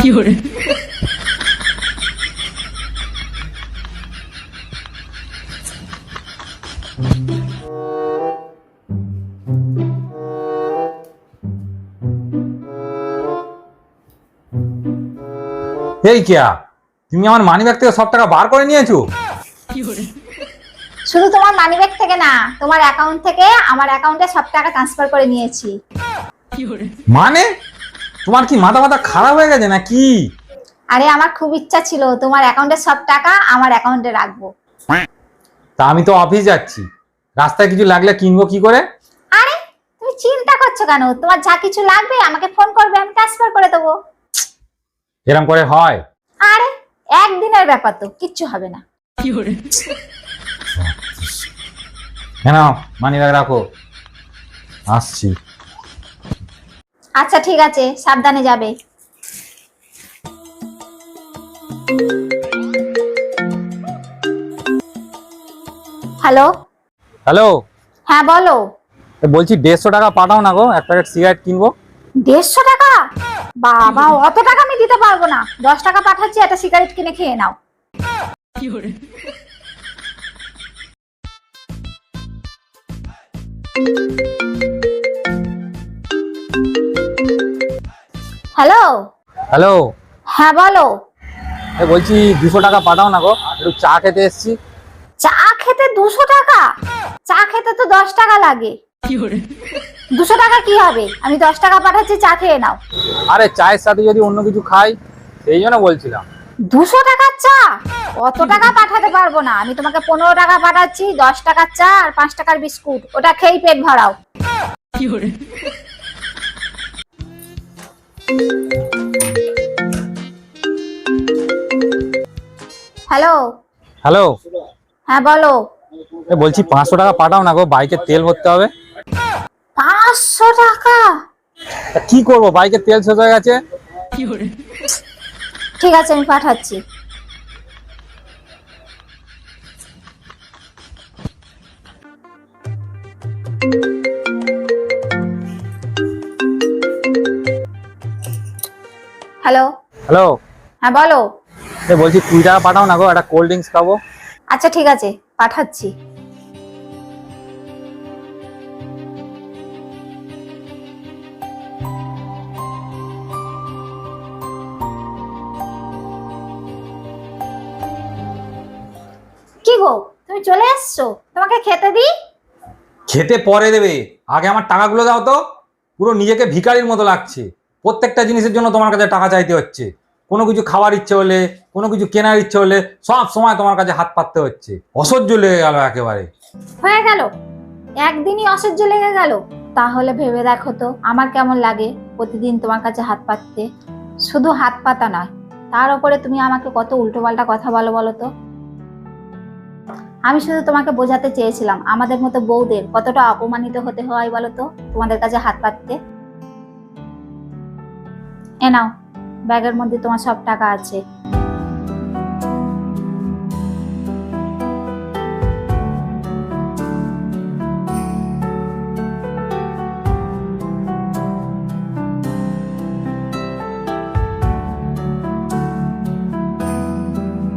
এই কিয়া, তুমি আমার মানিব্যাগ থেকে সব টাকা বার করে নিয়েছো? শুধু তোমার মানিব্যাগ থেকে না, তোমার অ্যাকাউন্ট থেকে আমার অ্যাকাউন্টে সব টাকা ট্রান্সফার করে নিয়েছি। মানে তোমার কি মাথা মাথা খারাপ হয়ে গেছে নাকি? আরে আমার খুব ইচ্ছা ছিল তোমার অ্যাকাউন্টে সব টাকা আমার অ্যাকাউন্টে রাখবো। তা আমি তো অফিস যাচ্ছি, রাস্তায় কিছু লাগলে কিনবো কি করে? আরে তুমি চিন্তা করছো কেন? তোমার যা কিছু লাগবে আমাকে ফোন করবে, আমি ট্রান্সফার করে দেবো। এরকম করে হয়? আরে একদিনের ব্যাপার তো, কিচ্ছু হবে না। কেন মানিব্যাগ রাখো, আসছি। আচ্ছা ঠিক আছে, সাবধানে যাবে। হ্যালো। হ্যালো, হ্যাঁ বলো। বলছি 150 টাকা পাঠাও না গো, এক প্যাকেট সিগারেট কিনবো। 150 টাকা? বাবা, অত টাকা আমি দিতে পারবো না। 10 টাকা পাঠাচ্ছি, একটা সিগারেট কিনে খেয়ে নাও। হ্যালো। হ্যালো, হ্যাঁ বলো। বলছি 200 টাকা পাঠাও না গো, একটু চা খেতে এসছি। চা খেতে 200 টাকা? চা খেতে তো 10 টাকা লাগে। 200 টাকা কি হবে? আমি 10 টাকা পাঠাচ্ছি, চা খেয়ে নাও। আরে চায়ের সাথে যদি অন্য কিছু খাই, সেই জন্য বলছিলাম। 200 টাকার চা? অত টাকা পাঠাতে পারবো না। আমি তোমাকে 15 টাকা পাঠাচ্ছি, 10 টাকার চা আর 5 টাকার বিস্কুট, ওটা খেয়েই পেট ভরাও। হ্যালো। হ্যালো, হ্যাঁ বলো। বলছি 500 টাকা পাঠাও না গো, বাইকে তেল ভরতে হবে। 500 টাকা? তা কি করবো, বাইকে তেল শেষ হয়ে গেছে। ঠিক আছে, আমি পাঠাচ্ছি। হ্যালো। হ্যালো, হ্যাঁ বলো। বলছি 20 টাকা পাঠাও না গো, একটা কোল্ড ড্রিঙ্কস খাবো। আচ্ছা ঠিক আছে, পাঠাচ্ছি। কি গো, তুমি চলে এসছো? তোমাকে খেতে দিই? খেতে পরে দেবে, আগে আমার টাকাগুলো দাও তো। পুরো নিজেকে ভিখারির মতো লাগছে। প্রত্যেকটা জিনিসের জন্য তোমার কাছে টাকা চাইতে হচ্ছে। কোনো কিছু খাওয়ার ইচ্ছে হলে, কোনো কিছু কেনার ইচ্ছে হলে সব সময় তোমার কাছে হাত পাততে হচ্ছে। অসহ্য লেগে গেল একেবারে। হয়ে গেল? একদিনই অসহ্য লেগে গেল? তাহলে ভেবে দেখো তো আমার কেমন লাগে প্রতিদিন তোমার কাছে হাত পাততে। শুধু হাত পাতা নয়, তার উপরে তুমি আমাকে কত উল্টোপাল্টা কথা বলো বলো তো। আমি শুধু তোমাকে বোঝাতে চেয়েছিলাম আমাদের মতো বউদের কতটা অপমানিত হতে হয় বলো তো তোমাদের কাছে হাত পাততে। এ নাও, ব্যাগের মধ্যে তোমার সব টাকা আছে।